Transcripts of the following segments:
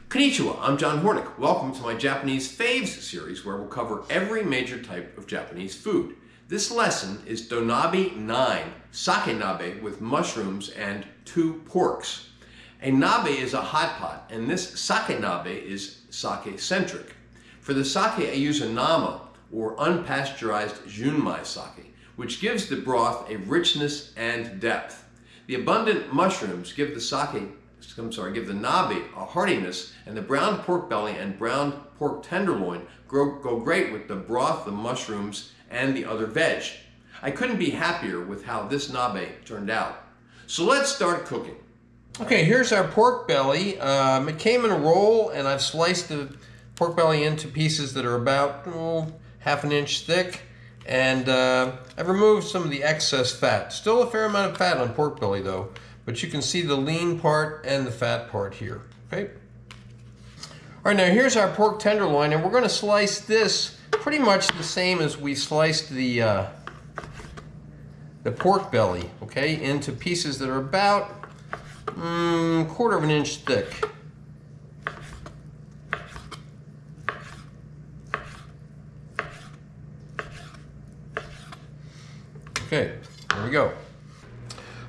Konnichiwa, I'm John Hornick. Welcome to my Japanese Faves series where we'll cover every major type of Japanese food. This lesson is Donabe 9, SakeNabe with mushrooms and 2 porks. A nabe is a hot pot, and this SakeNabe is sake-centric. For the sake, I use a nabe, or unpasteurized junmai sake, which gives the broth a richness and depth. The abundant mushrooms give the nabe a heartiness, and the brown pork belly and brown pork tenderloin go great with the broth, the mushrooms, and the other veg. I couldn't be happier with how this nabe turned out. So let's start cooking. Okay, here's our pork belly. It came in a roll, and I've sliced the pork belly into pieces that are about half an inch thick, and I've removed some of the excess fat. Still a fair amount of fat on pork belly though, but you can see the lean part and the fat part here, okay? All right, now here's our pork tenderloin, and we're gonna slice this pretty much the same as we sliced the pork belly, okay, into pieces that are about quarter of an inch thick. Okay, there we go.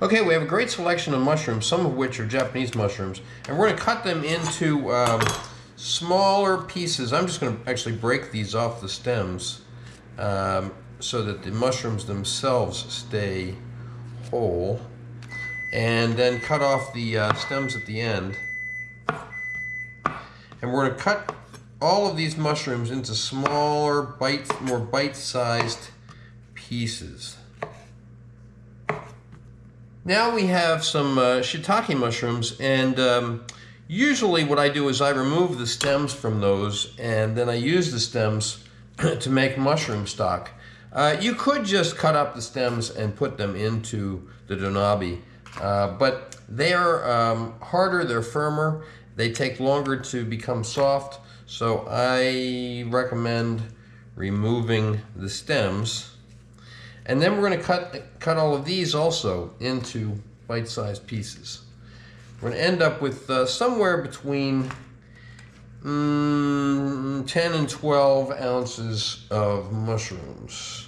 Okay, we have a great selection of mushrooms, some of which are Japanese mushrooms, and we're going to cut them into smaller pieces. I'm just going to actually break these off the stems so that the mushrooms themselves stay whole, and then cut off the stems at the end. And we're going to cut all of these mushrooms into smaller, more bite-sized pieces. Now we have some shiitake mushrooms, and usually what I do is I remove the stems from those, and then I use the stems to make mushroom stock. You could just cut up the stems and put them into the donabe, but they're harder, they're firmer, they take longer to become soft, so I recommend removing the stems. And then we're going to cut all of these also into bite-sized pieces. We're going to end up with somewhere between 10 and 12 ounces of mushrooms.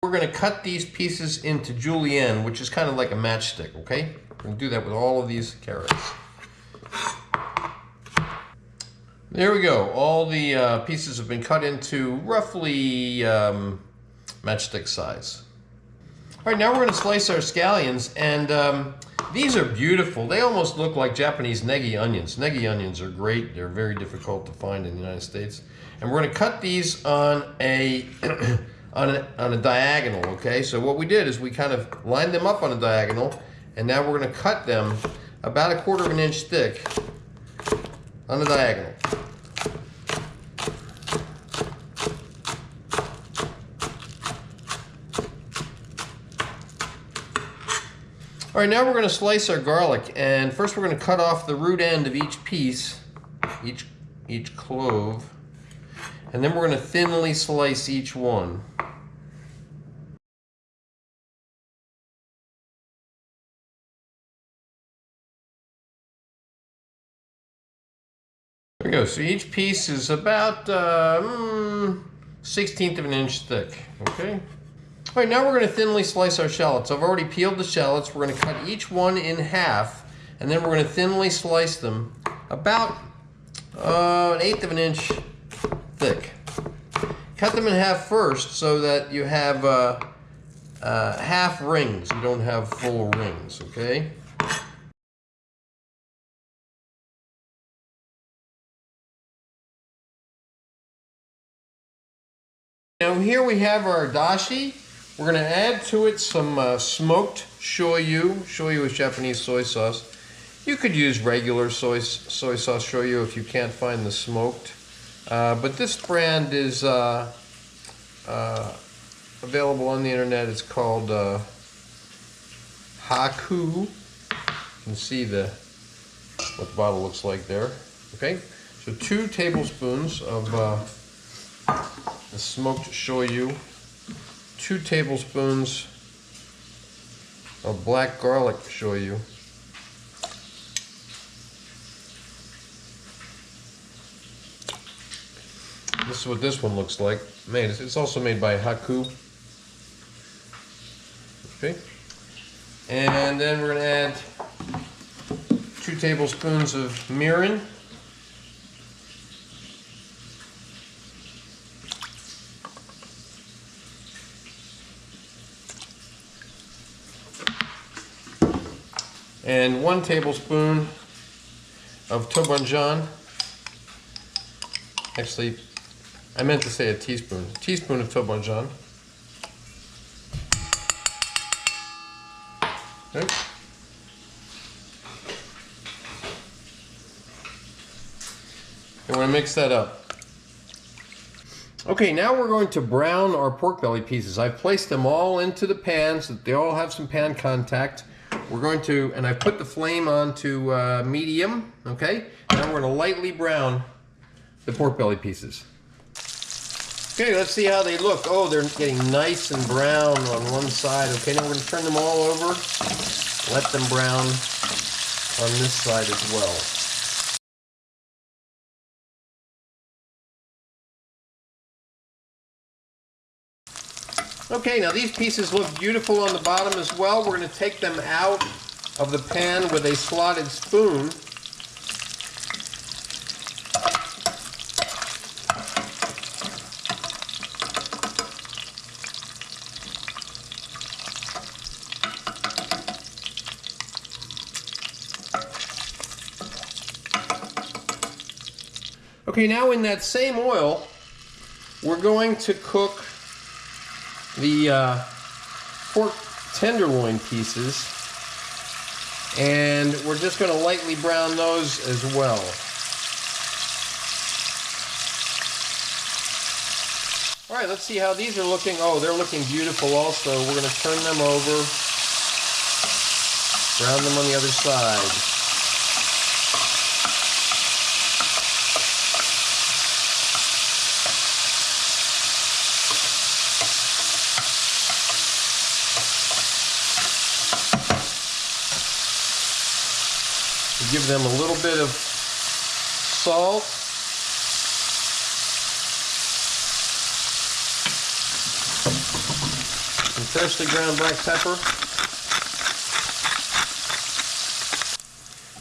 We're going to cut these pieces into julienned, which is kind of like a matchstick, okay? We're going to do that with all of these carrots. There we go. All the pieces have been cut into roughly matchstick size. All right, now we're going to slice our scallions, and these are beautiful. They almost look like Japanese negi onions. Negi onions are great. They're very difficult to find in the United States. And we're going to cut these on a on a diagonal, okay? So what we did is we kind of lined them up on a diagonal, and now we're going to cut them about a quarter of an inch thick on the diagonal. All right, now we're going to slice our garlic, and first we're going to cut off the root end of each piece, each clove, and then we're going to thinly slice each one. There we go. So each piece is about 1/16 of an inch thick, okay? All right, now we're going to thinly slice our shallots. I've already peeled the shallots. We're going to cut each one in half, and then we're going to thinly slice them about 1/8 of an inch thick. Cut them in half first so that you have half rings. You don't have full rings, okay? Now here we have our dashi. We're going to add to it some smoked shoyu. Shoyu is Japanese soy sauce. You could use regular soy sauce shoyu if you can't find the smoked. But this brand is available on the internet. It's called Haku. You can see what the bottle looks like there. Okay, so 2 tablespoons of the smoked shoyu. 2 tablespoons of black garlic shoyu. This is what this one looks like. It's also made by Haku. Okay. And then we're going to add 2 tablespoons of mirin. And 1 tablespoon of tobanjan. Actually, I meant to say a teaspoon. A teaspoon of tobanjan. Okay. And we're going to mix that up. Okay, now we're going to brown our pork belly pieces. I've placed them all into the pan so that they all have some pan contact. We're going to, and I've put the flame on to medium, okay? Now we're going to lightly brown the pork belly pieces. Okay, let's see how they look. Oh, they're getting nice and brown on one side. Okay, now we're going to turn them all over. Let them brown on this side as well. Okay, now these pieces look beautiful on the bottom as well. We're going to take them out of the pan with a slotted spoon. Okay, now in that same oil, we're going to cook the pork tenderloin pieces, and we're just going to lightly brown those as well. All right, let's see how these are looking. Oh, they're looking beautiful also. We're going to turn them over, brown them on the other side. Give them a little bit of salt. Some freshly ground black pepper.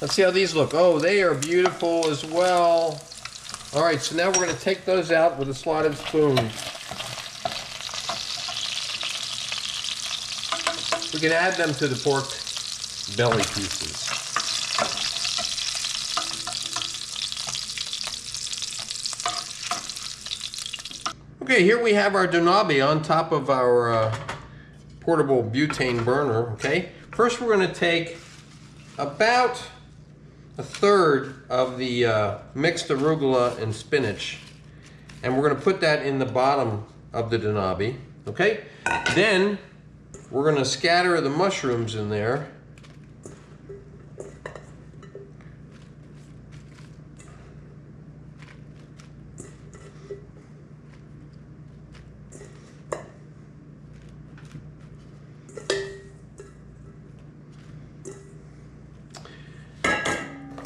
Let's see how these look. Oh, they are beautiful as well. All right, so now we're going to take those out with a slotted spoon. We can add them to the pork belly pieces. Okay, here we have our donabe on top of our portable butane burner, okay? First we're going to take about 1/3 of the mixed arugula and spinach, and we're going to put that in the bottom of the donabe, okay? Then we're going to scatter the mushrooms in there.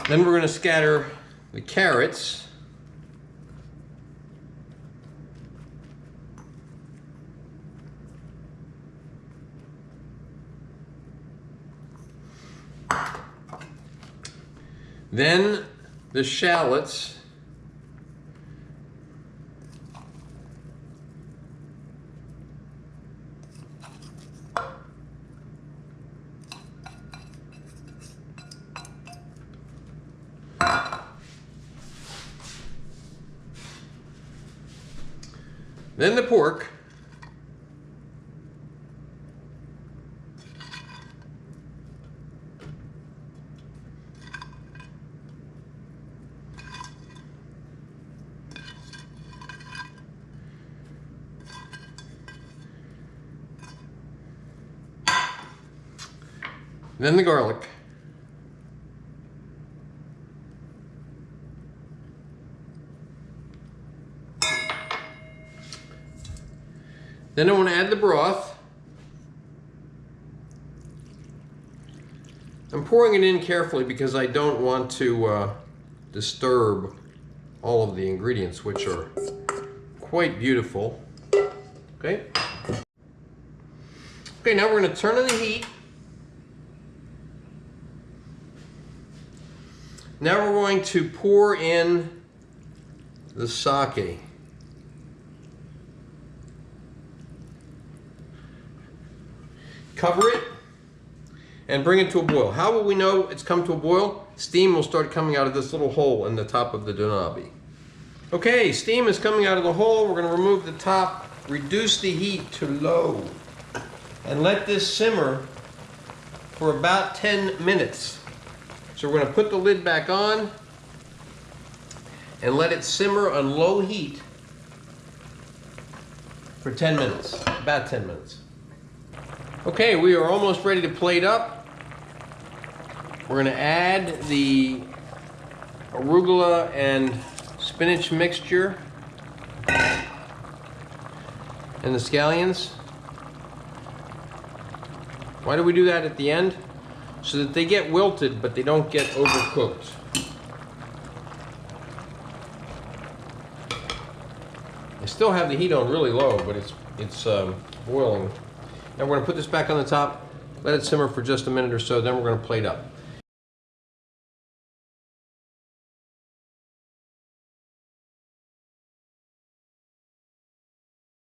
Then we're going to scatter the carrots. Then the shallots. Then the pork. Then the garlic. Then I want to add the broth. I'm pouring it in carefully because I don't want to disturb all of the ingredients, which are quite beautiful. Okay. Okay, now we're going to turn on the heat. Now we're going to pour in the sake. Cover it and bring it to a boil. How will we know it's come to a boil? Steam will start coming out of this little hole in the top of the donabe. Okay, steam is coming out of the hole. We're going to remove the top, reduce the heat to low, and let this simmer for about 10 minutes. So we're going to put the lid back on and let it simmer on low heat for 10 minutes, about 10 minutes. Okay, we are almost ready to plate up. We're going to add the arugula and spinach mixture and the scallions. Why do we do that at the end? So that they get wilted, but they don't get overcooked. I still have the heat on really low, but it's boiling. Now we're going to put this back on the top, let it simmer for just a minute or so, then we're going to plate up.